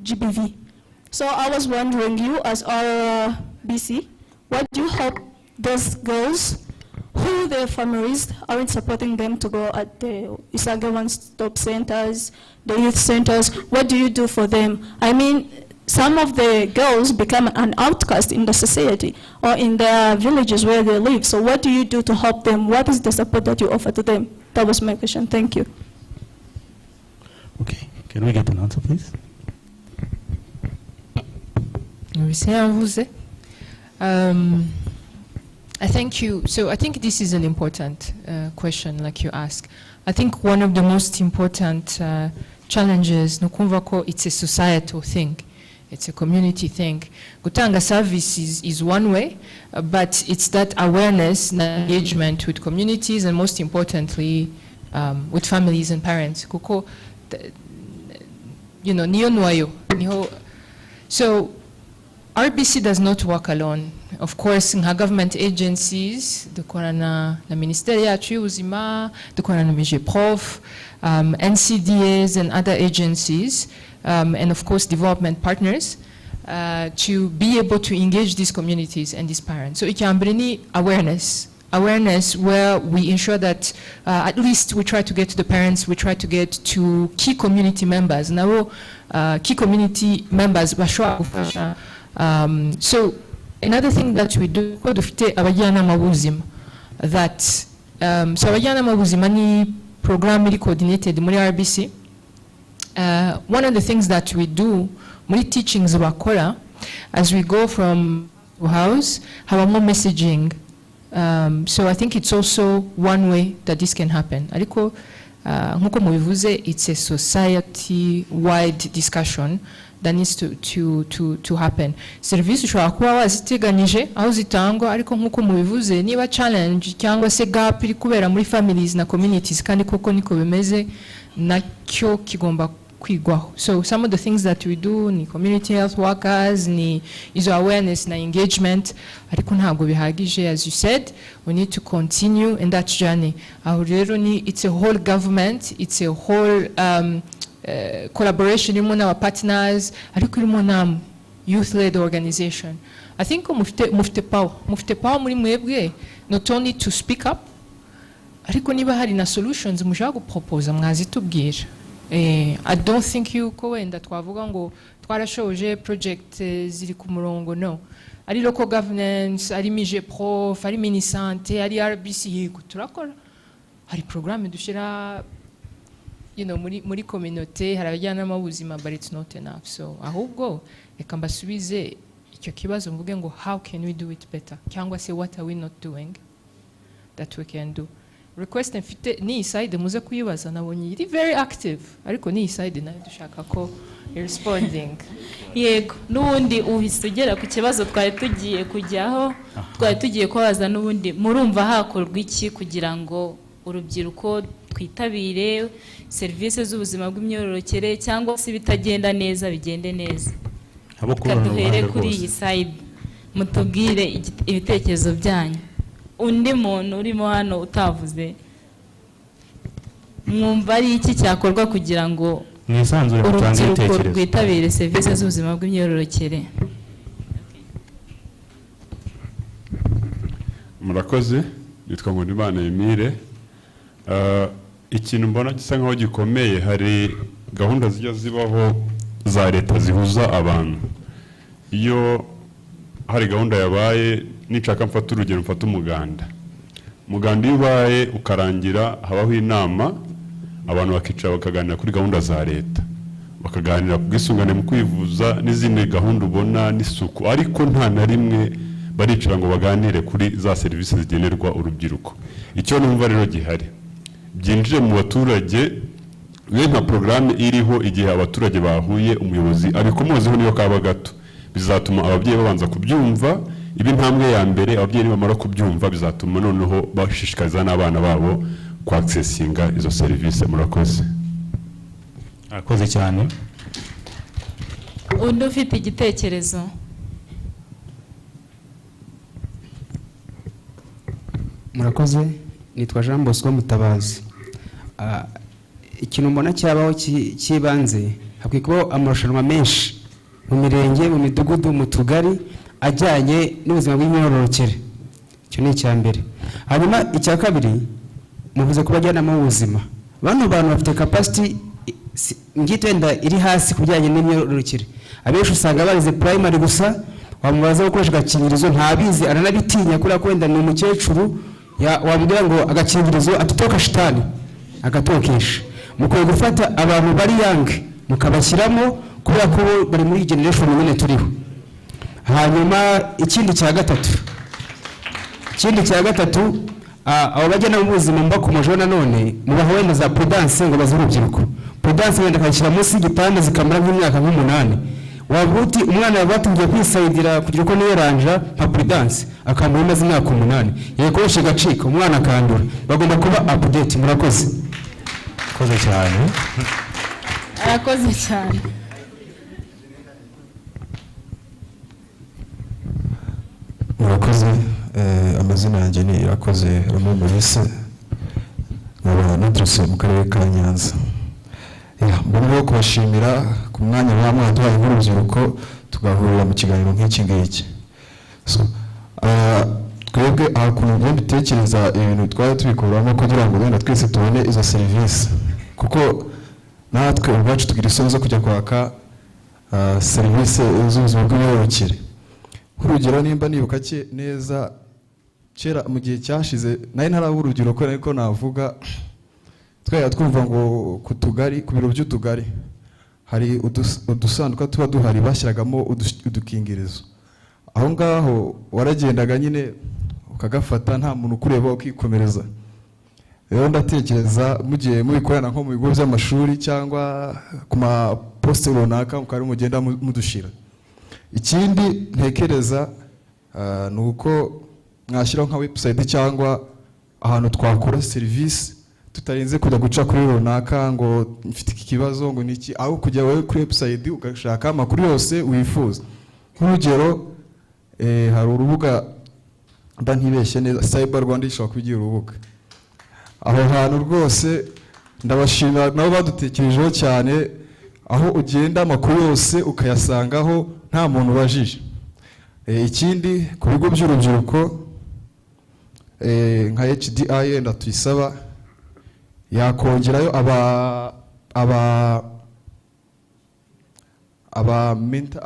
GBV. So I was wondering, you as our BC, what do you hope those girls who their families aren't supporting them to go at the Isage one-stop centers, the youth centers, what do you do for them? I mean, some of the girls become an outcast in the society or in their villages where they live. So what do you do to help them? What is the support that you offer to them? That was my question. Thank you. Okay, can we get an answer, please? I thank you. So I think this is an important question, like you ask. I think one of the most important challenges, it's a societal thing. It's a community thing. Gutanga services is one way, but it's that awareness and engagement with communities and most importantly, with families and parents. Kuko, you know, niyo nwayo. So RBC does not work alone. Of course, in her government agencies, dukorana na Ministeri yacu y'ubuzima, dukorana na MIGEPROF, NCDAs and other agencies, and of course development partners, to be able to engage these communities and these parents. So it can bring awareness where we ensure that at least we try to get to the parents, we try to get to key community members. Now, key community members, so another thing that we do, that so abajyanama b'ubuzima ni program really coordinated muri RBC. One of the things that we do, muri teachings bakora, as we go from house, have more messaging. So I think it's also one way that this can happen. Ariko nkuko mubivuze, it's a society-wide discussion that needs to happen. Service ushobora kuba waziteganije aho zitangwa, ariko nkuko mubivuze, niba challenge cyangwa se gap iri kubera muri families na communities kandi koko niko bimeze, nacyo kigomba kwigwaho. So some of the things that we do ni community health workers, ni izo awareness na engagement, ariko ntabwo bihagije. As you said, we need to continue in that journey. Aho rero ni, it's a whole government, it's a whole collaboration irimo n'aba partners, ariko irimo na youth-led organization. I think mufite power muri mwebwe, not only to speak up, ariko niba hari na solutions mushaka guproposa mwazitubwira. I don't think yuko wenda twavuga ngo twarashoje project ziri ku murongo, no. Ari local governance, ari MIGEPROF, ari Minisante, ari RBC, yego turakora. Hari programme dushira, you know, muri community, hari abajyanama b'ubuzima, but it's not enough. So ahubwo reka mbasubize icyo kibazo mvuge ngo how can we do it better? Cyangwa se what are we not doing that we can do? Request mfite ni side muze kuyibaza, nabonye iri very active, ariko ni side nayo dushaka ko responding. Yego, n'ubundi uhise ugera ku kibazo twari tugiye kujyaho, twari tugiye kubaza n'ubundi murumva hakorwa iki kugira ngo urubyiruko twitabire service z'ubuzima bw'imyororokere, cyangwa se bitagenda neza bigende neza. Duhere kuri iyi side mutubwire ibitekerezo byanyu. Undi muntu urimo hano utavuze, mwumva ari iki cyakorwa kugira ngo urubyiruko rwitabire service z'ubuzima bw'imyororokere? Murakoze, nitwa Nkundimana Emile. Ikintu mbona gisa nkaho gikomeye, hari gahunda zijya zibaho za leta zihuza abantu. Iyo hari gahunda yabaye, nishaka mfata urugero, mfata umuganda iyo ubaye ukarangira, habaho inama, abantu bakicara bakaganira kuri gahunda za leta, bakaganira ku bwisungane mu kwivuza n'izindi gahunda ubona n'isuku, ariko nta na rimwe baricara ngo baganire kuri za serivisi zigenerwa urubyiruko. Icyo numva rero gihari, byinjire mu baturage, we nka programme iriho, igihe abaturage bahuye umuyobozi abikomozeho niyo kaba gato, bizatuma ababyeyi babanza kubyumva. Ibi ntambwe ya mbere, ababyeyi bamara kubyumva bizatuma noneho bashishikariza n'abana babo ku accessinga izo service. Murakoze. Akoze cyane. Undi ufite igitekerezo? Murakoze, nitwa Jean Bosco Mutabazi. Ikintu mbona cyabaho kibanze hakwiye kubaho amarushanwa menshi mu mirenge, mu midugudu, mu tugari ajyanye n'ubuzima bw'imyororokere. Icyo ni icya mbere. Hanyuma icya kabiri, muvuze ku bajyanama b'ubuzima. Bano bantu bafite capacity ngitenda iri hasi kubijyanye n'imyororokere. Abenshi usanga barize primary gusa, wamubaza gukoresha agakingirizo ntabizi, aranabitinya kubera ko wenda ni umukecuru, wabwira ngo agakingirizo atutoka shitani agatokesha. Mukwiye gufata abantu bari young mukabashyiramo kubera ko bari muri generation nyine turiho. Hanyuma ikindi cya gatatu, abo bajyana mu buzima mbakomeje nanone mubaho wenda za prudence ngo bazurubyiruko. Prudence wenda akashyira munsi y'igitanda zikamara nk'imyaka nk'umunani. Wabuti umwana batungiye kwisayidira kugira ko niyo ranja nka prudence akambura maze imyaka 8 yekoresha gacika umwana akandura. Bagomba kuba update. Murakoze. Koze cyane. arakoze cyane. Murakoze. Amazina yanjye ni Irakoze Ramon Maurice, nkaba naturutse mu karere ka Nyanza. Mbona kubashimira ku mwanya mwaduhaye nk'urubyiruko tugahurira mu kiganiro nk'iki ngiki. Twebwe ahakuntu ngenda dutekereza ibintu twari tubikoramo kugira ngo wenda twese tubone izo serivisi, kuko natwe ubwacu tugira isoni zo kujya kwaka serivisi z'ubuzima bw'imyororokere. Nk'urugero nimba nibuka neza kera mu gihe cyashize nayo ntaraba urubyiruko ariko navuga twari twumva ngo ku tugari, ku biro by'utugari hari udusanduka tuba duhari bashyiragamo udukingirizo. Aho ngaho waragendaga nyine ukagafata nta muntu ukureba ukikomereza. Rero ndatekereza mugiye mubikorana nko mu bigo by'amashuri cyangwa ku ma poste runaka mukari mugenda mudushira. Ikindi ntekereza ni uko mwashyiraho nka website cyangwa ahantu twakora service tutarinze kujya guca kuri runaka ngo mfite iki kibazo ngo niki, aho kujya wewe kuri website ugashaka amakuru yose wifuza. Nk'urugero hari urubuga mba ntibeshye neza Cyber Rwanda ishobora kugira urubuga. Aho hantu rwose ndabashimira nabo badutekerejeho cyane, aho ugenda amakuru yose ukayasangaho nta muntu ubajije. Ikindi ku bigo by'urubyiruko nka HDI yenda tuyisaba yakongerayo abamenta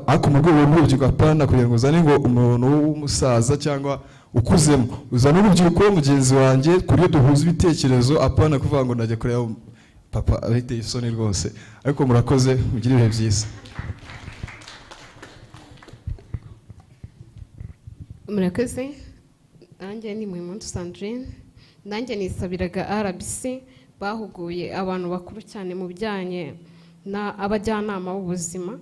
ariko mu rwego rw'urubyiruko apana kugira ngo uzane ngo umuntu w'umusaza cyangwa ukuzemo, uzana urubyiruko mugenzi wanjye kuri duhuza ibitekerezo apana kuvuga ngo ndajya kureba papa abite isoni rwose. Ariko murakoze, mugire ibihe byiza. Murakoze. Nanjye ni Mwimuntu Sandrine. Nanjye nisabiraga RBC bahuguye abantu bakuru cyane mu bijyanye na abajyanama b'ubuzima.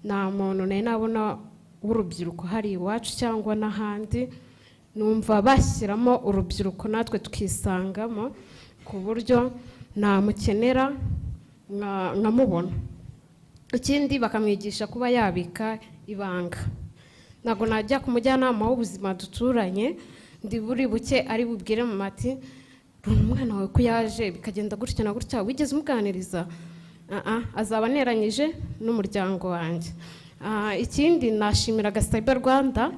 Nta muntu naye nabona w'urubyiruko hari iwacu cyangwa n'ahandi, numva bashyiramo urubyiruko natwe tukisangamo ku buryo namukenera nkamubona. Ikindi bakamwigisha kuba yabika ibanga. Ntabwo najya ku mujyanama w'ubuzima duturanye ndi buri buke ari bubwire mu mati umwana wawe ko yaje bikagenda gutya na gutya wigeze umuganiriza. Azaba aneranyije n'umuryango wanjye. Ikindi nashimiraga Cyber Rwanda,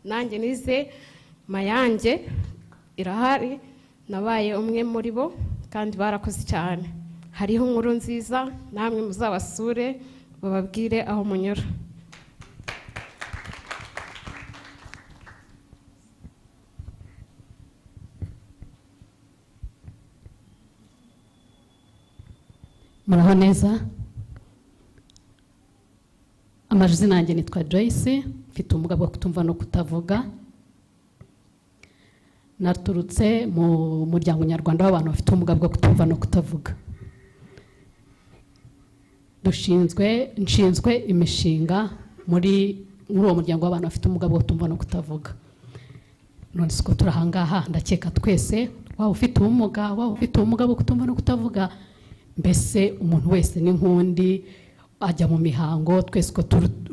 nanjye nize Mayange irahari, nabaye umwe muri bo kandi barakoze cyane. Hariho inkuru nziza, namwe muzabasure bababwire aho munyura. Muraho neza. Amazina yanjye nitwa Joyce, mfite ubumuga bwo kutumva no kutavuga. Naturutse mu muryango nyarwanda w'abantu bafite ubumuga bwo kutumva no kutavuga. Nshinzwe imishinga muri uwo muryango w'abantu bafite ubumuga bwo kutumva no kutavuga. None siko turahangaha ndakeka twese waba ufite ubumuga bwo kutumva no kutavuga, mbese umuntu wese n'inkundi ajya mu mihango. Twese ko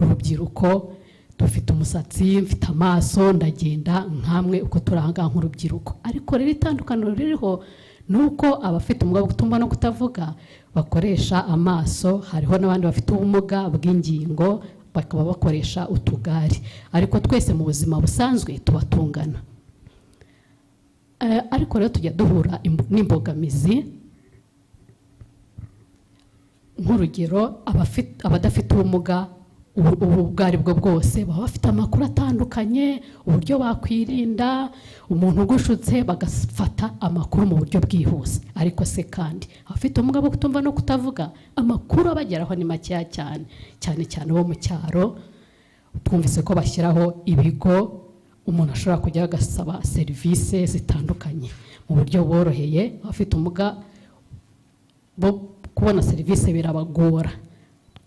urubyiruko dufite umusatsi, mfite amaso, ndagenda nkamwe uko turahanga nk'urubyiruko. Ariko rero itandukaniro ririho nuko abafite ubumuga bwo kutumva no kutavuga bakoresha amaso, hariho n'abandi bafite ubumuga bw'ingingo bakaba bakoresha utugari, ariko twese mu buzima busanzwe tuba tungana. Ariko rero tujya duhura n'imbogamizi, nk'urugero abadafite ubumuga ubwo ari bwo bwose baba bafite amakuru atandukanye, uburyo bakwirinda umuntu ugushutse bagafata amakuru mu buryo bwihuse, ariko se kandi abafite ubumuga bwo kutumva no kutavuga amakuru abageraho ni makeya cyane, cyane cyane bo mu cyaro. Twumvise ko bashyiraho ibigo umuntu ashobora kujya agasaba serivisi zitandukanye mu buryo bworoheye. Abafite ubumuga bo kubona serivisi birabagora.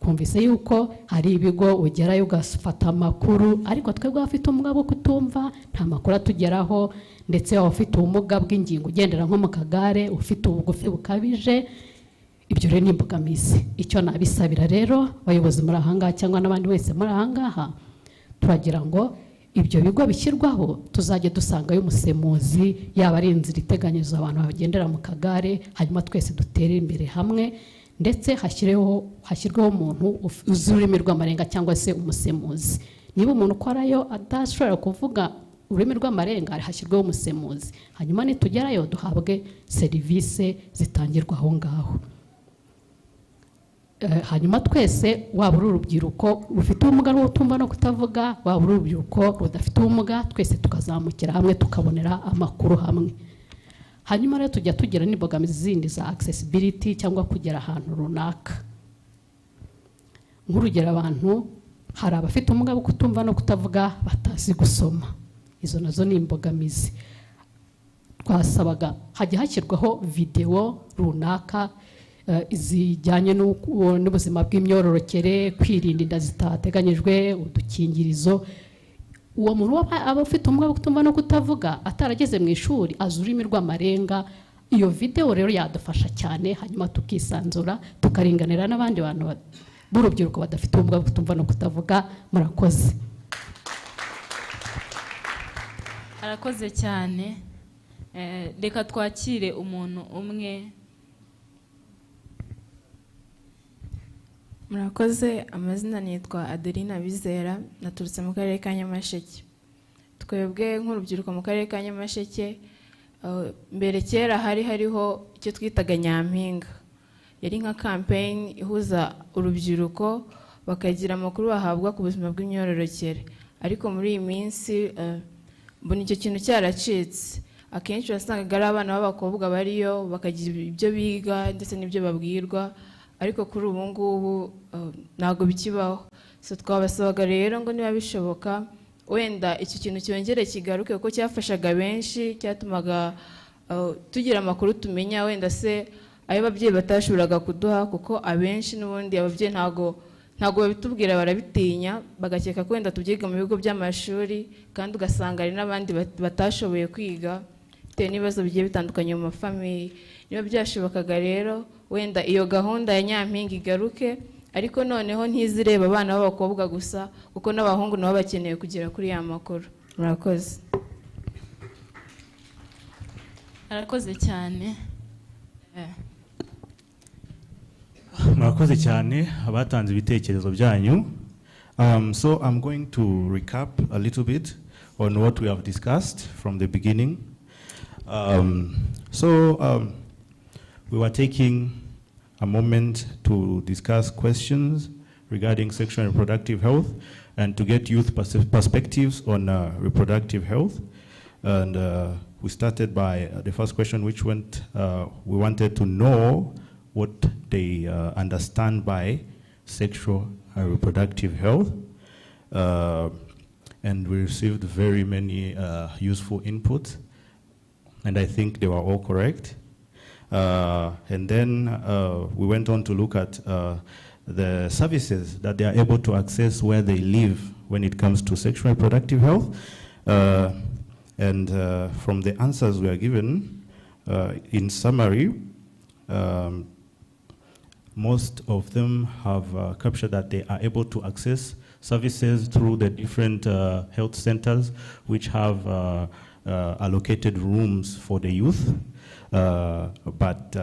Twumvise yuko hari ibigo ugerayo ugafata amakuru, ariko twebwe abafite ubumuga bwo kutumva nta makuru atugeraho, ndetse abafite ubumuga bw'ingingo ugendera nko mu kagare, ufite ubugufi bukabije, ibyo rero ni imbogamizi. Icyo nabisabira rero abayobozi muri ahangaha cyangwa n'abandi wese muri ahangaha, turagira ngo ibyo bigo bishyirwaho tuzajya dusangayo umusemuzi, yaba ari inzira iteganyiriza abantu bagendera mu kagare, hanyuma twese dutere imbere hamwe, ndetse hashyirweho umuntu uzi ururimi rw'amarenga cyangwa se umusemuzi. Niba umuntu ukorayo adashobora kuvuga ururimi rw'amarenga, hashyirweho umusemuzi, hanyuma nitugerayo duhabwe serivisi zitangirwa aho ngaho. Hanyuma twese, waba uri urubyiruko rufite ubumuga bwo kutumva no kutavuga, waba uri urubyiruko rudafite ubumuga, twese tukazamukira hamwe tukabonera amakuru hamwe. Hanyuma rero tujya tugira n'imbogamizi zindi za accessibility cyangwa kugera ahantu runaka. Nk'urugero, abantu hari abafite ubumuga bwo kutumva no kutavuga batazi gusoma, izo nazo ni imbogamizi. Twasabaga hajya hashyirwaho video runaka zijyanye n'ubuzima bw'imyororokere, kwirinda inda zitateganyijwe, udukingirizo. Uwo muntu aba ufite ubumuga bwo kutumva no kutavuga atarageze mu ishuri, azi ururimi rw'amarenga, iyo video rero yadufasha cyane, hanyuma tukisanzura tukaringanira n'abandi bantu b'urubyiruko badafite ubumuga bwo kutumva no kutavuga. Murakoze. Arakoze cyane. Reka twakire umuntu umwe. Murakoze. Amazina nitwa Adeline Bizera, naturutse mu karere ka Nyamasheke. Twebwe nk'urubyiruko mu karere ka Nyamasheke, mbere kera hariho icyo twitaga Nyampinga. Yari nka campaign ihuza urubyiruko bakagira amakuru bahabwa ku buzima bw'imyororokere, ariko muri iyi minsi mbona icyo kintu cyaracitse. Akenshi wasangaga ari abana b'abakobwa bariyo bakagira ibyo biga ndetse n'ibyo babwirwa, ariko kuri ubu ngubu ntabwo bikibaho. So twabasabaga rero ngo niba bishoboka wenda iki kintu cyongere kigaruke, kuko cyafashaga benshi, cyatumaga tugira amakuru tumenya wenda se ayo ababyeyi batashoboraga kuduha, kuko abenshi n'ubundi ababyeyi ntabwo babitubwira, barabitinya, bagakeka ko wenda tubyiga mu bigo by'amashuri, kandi ugasanga hari n'abandi batashoboye kwiga bitewe n'ibibazo bigiye bitandukanye mu mafamiye. Niba byashobokaga rero wenda iyo gahunda ya Nyampinga igaruke, ariko noneho ntizireba abana b'abakobwa gusa, kuko n'abahungu nabo bakeneye kugera kuri ya makuru. Murakoze. Arakoze cyane. Murakoze cyane abatanze ibitekerezo byanyu. So I'm going to recap a little bit on what we have discussed from the beginning. We were taking a moment to discuss questions regarding sexual and reproductive health and to get youth perspectives on reproductive health. And we started by the first question, which we wanted to know what they understand by sexual and reproductive health. And we received very many useful inputs, and I think they were all correct. And then we went on to look at the services that they are able to access where they live when it comes to sexual and reproductive health. And from the answers we are given, in summary, most of them have captured that they are able to access services through the different health centers which have allocated rooms for the youth. But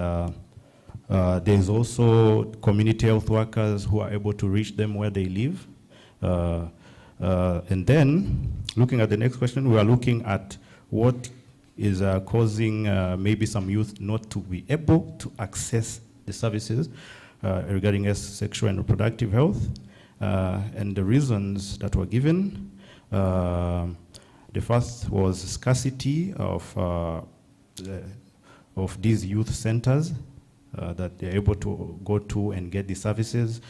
There's also community health workers who are able to reach them where they live. And then, looking at the next question, we are looking at what is causing maybe some youth not to be able to access the services regarding sexual and reproductive health. And the reasons that were given, the first was scarcity of these youth centers that they're able to go to and get the services.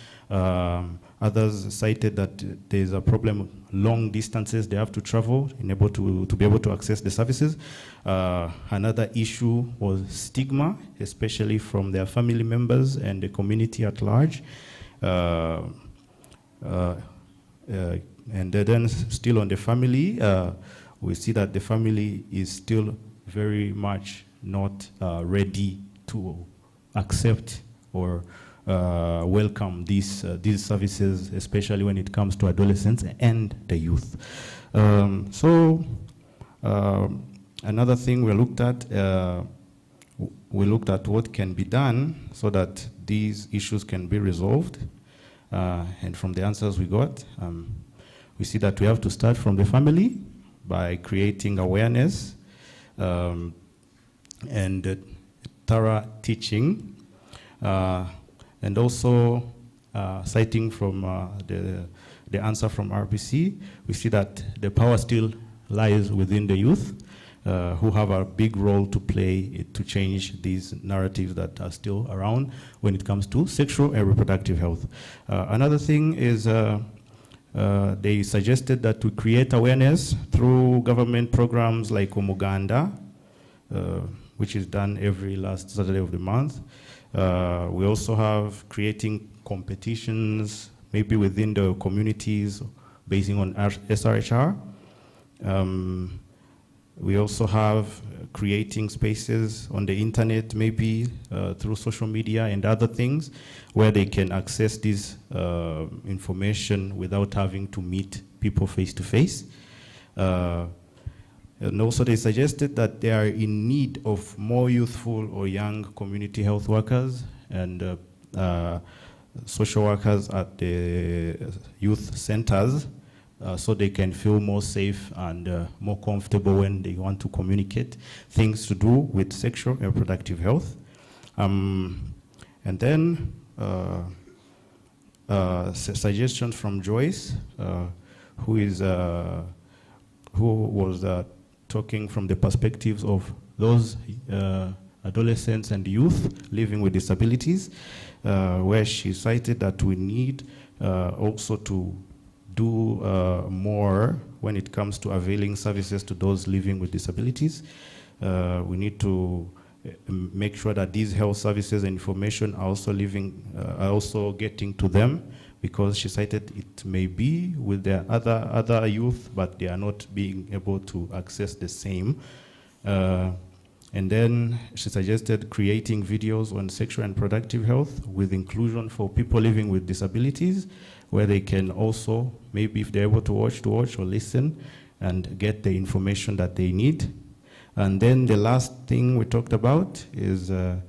Others cited that there's a problem, long distances they have to travel in able to be able to access the services. Another issue was stigma, especially from their family members and the community at large. And then still on the family, we see that the family is still very much not ready to accept or welcome these services, especially when it comes to adolescents and the youth. Another thing we looked at what can be done so that these issues can be resolved. And from the answers we got, we see that we have to start from the family by creating awareness and thorough teaching, and also citing from the answer from RPC, we see that the power still lies within the youth, who have a big role to play to change these narratives that are still around when it comes to sexual and reproductive health. Another thing is they suggested that we create awareness through government programs like Umuganda, which is done every last Saturday of the month. We also have creating competitions, maybe within the communities, based on SRHR. We also have creating spaces on the internet, maybe through social media and other things, where they can access this information without having to meet people face to face. And also they suggested that they are in need of more youthful or young community health workers and social workers at the youth centers, so they can feel more safe and more comfortable when they want to communicate things to do with sexual and reproductive health. And then suggestions from Joyce, who was talking from the perspectives of those adolescents and youth living with disabilities, where she cited that we need also to do more when it comes to availing services to those living with disabilities. We need to make sure that these health services and information are also getting to them, because she cited it may be with their other youth, but they are not being able to access the same. And then she suggested creating videos on sexual and reproductive health with inclusion for people living with disabilities, where they can also, maybe if they're able to watch or listen and get the information that they need. And then the last thing we talked about is there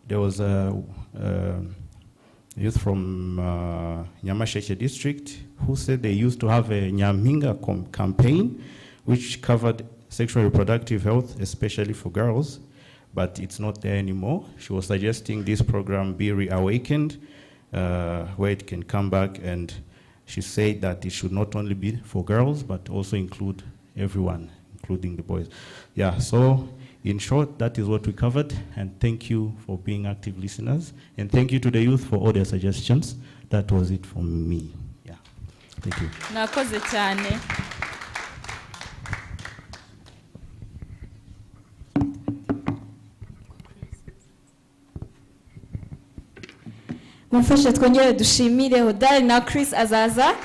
was a youth from Nyamasheke district who said they used to have a Nyampinga campaign which covered sexual and reproductive health, especially for girls, but it's not there anymore. She was suggesting this program be reawakened, where it can come back, and she said that it should not only be for girls, but also include everyone, including the boys. Yeah, so in short, that is what we covered, and thank you for being active listeners, and thank you to the youth for all their suggestions. That was it from me. Yeah, thank you. Nakoze cyane. Mumfashe twongere dushimire Hodari na Chris azaza.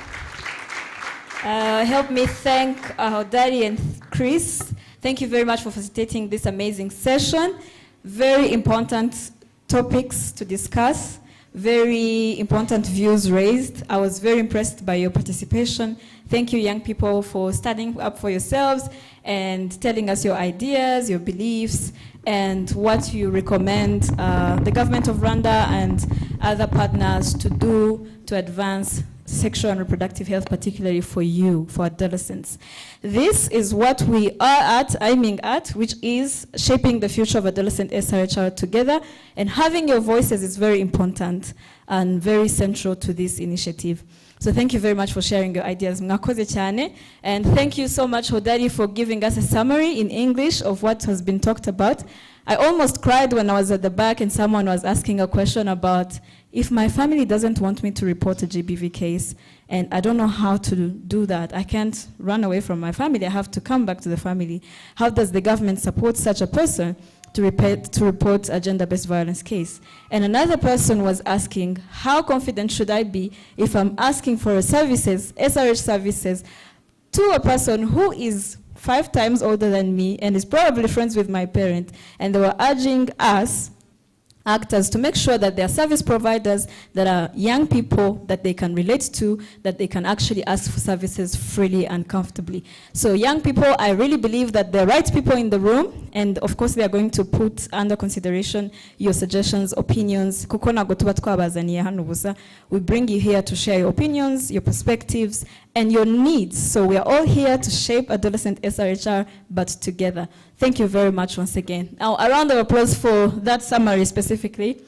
Help me thank Hodari and Chris. Thank you very much for facilitating this amazing session. Very important topics to discuss. very important views raised. I was very impressed by your participation. Thank you, young people, for standing up for yourselves and telling us your ideas, your beliefs, and what you recommend the government of Rwanda and other partners to do to advance sexual and reproductive health, particularly for you, for adolescents. This is what we are aiming at, which is shaping the future of adolescent SRHR together, and having your voices is very important and very central to this initiative. So thank you very much for sharing your ideas. Mwakoze cyane. And thank you so much, Hodari, for giving us a summary in English of what has been talked about. I almost cried when I was at the back and someone was asking a question about if my family doesn't want me to report a GBV case, and I don't know how to do that. I can't run away from my family. I have to come back to the family. How does the government support such a person to report a gender-based violence case? And another person was asking, how confident should I be if I'm asking for services, SRH services, to a person who is 5 times older than me and is probably friends with my parent? And they were urging us, actors, to make sure that there are service providers that are young people that they can relate to, that they can actually ask for services freely and comfortably. So young people, I really believe that the right people in the room, and of course they are going to put under consideration your suggestions, opinions. Kuko ntago tuba twabazaniye hano gusa. We bring you here to share your opinions, your perspectives, and your needs. So we are all here to shape adolescent SRHR, but together. Thank you very much once again. Now, a round of applause for that summary specifically.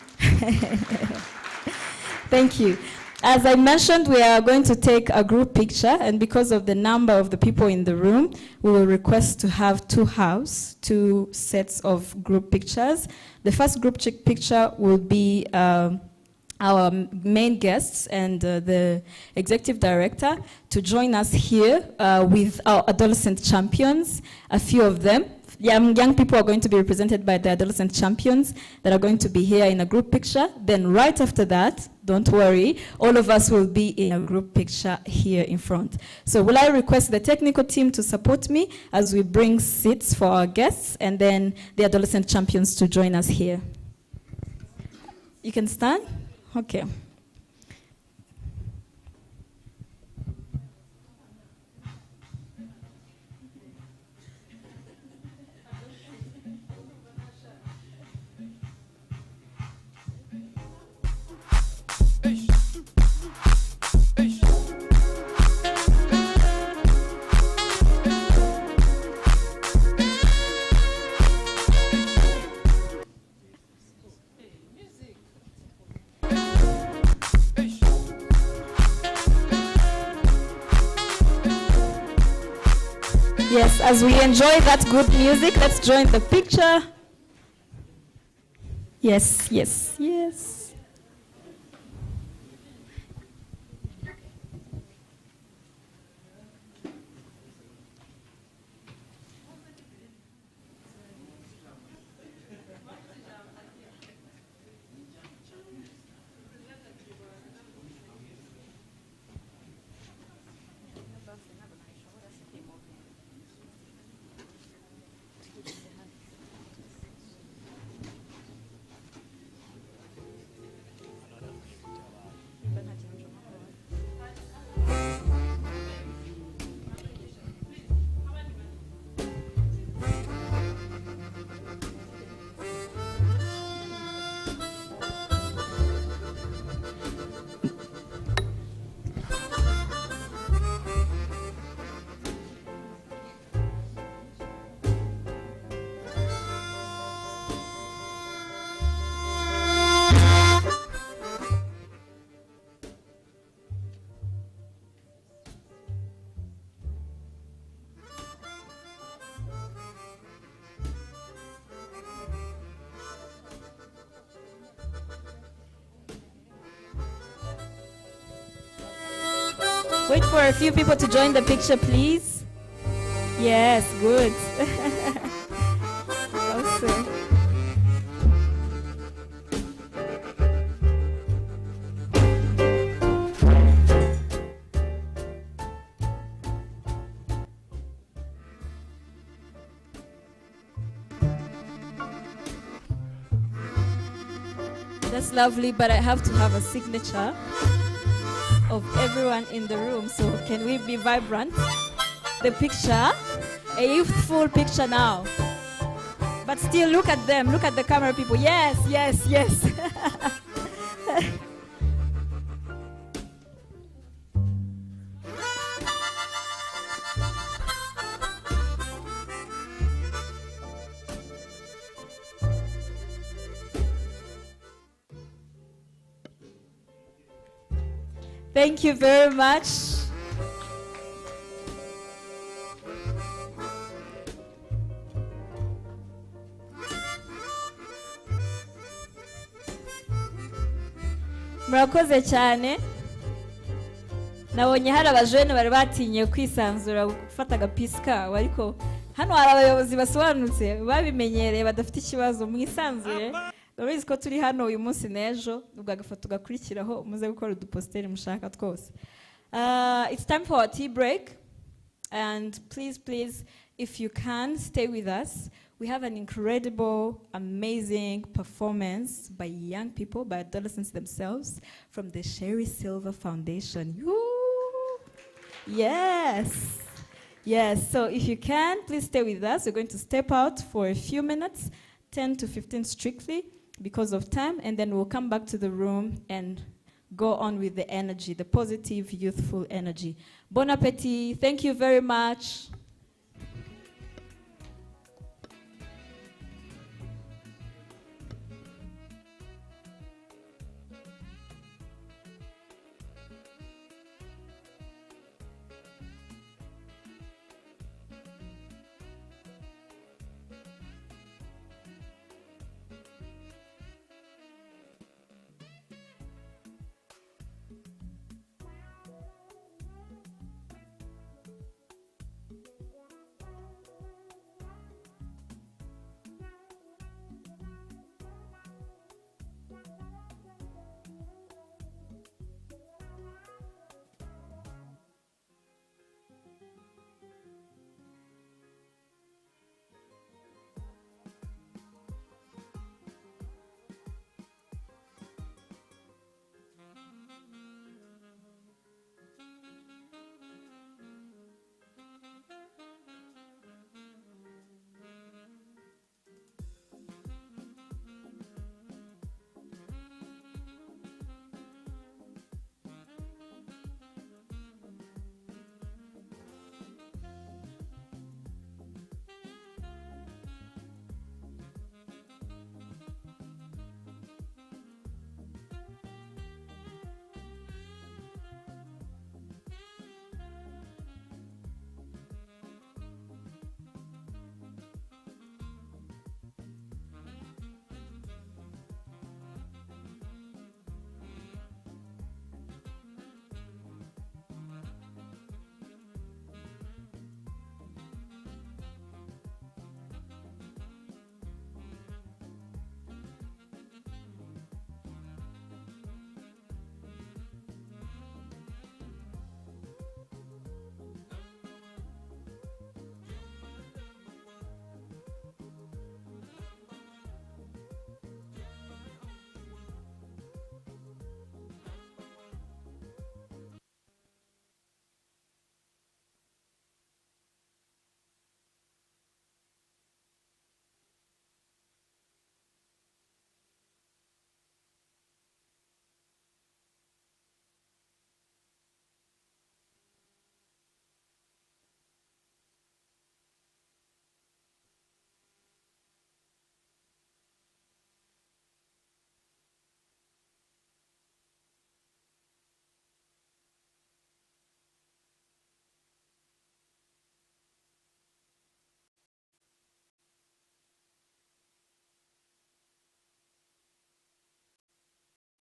Thank you. As I mentioned, we are going to take a group picture, and because of the number of the people in the room, we will request to have two sets of group pictures. The first group picture will be our main guests and the executive director to join us here with our adolescent champions, a few of them. Young people are going to be represented by the adolescent champions that are going to be here in a group picture. Then right after that, don't worry, all of us will be in a group picture here in front. So will I request the technical team to support me as we bring seats for our guests, and then the adolescent champions to join us here. You can stand? Okay. Yes, as we enjoy that good music, let's join the picture. Yes, yes, yes. Wait for a few people to join the picture, please. Yes, good. Awesome. That's lovely, but I have to have a signature of everyone in the room. So can we be vibrant? The picture, a youthful picture now. But still look at them, look at the camera people. Yes, yes, yes. Thank you very much. Murakoze cyane. Nabonye hari abajene bari batinye kwisanzura gufata agapisi kabo, ariko hano hari abayobozi basobanutse babimenyereye badafite ikibazo mwisanzuye. Urabizi ko turi hano uyu munsi n'ejo, ubwo agafoto gakurikiraho muze gukora uduposteri mushaka twose. It's time for our tea break, and please, if you can, stay with us. We have an incredible, amazing performance by young people, by adolescents themselves, from the Sherry Silver Foundation. Woo! Yes. Yes, so if you can, please stay with us. We're going to step out for a few minutes, 10 to 15 strictly, because of time, and then we'll come back to the room and go on with the energy, the positive, youthful energy. Bon appétit. Thank you very much.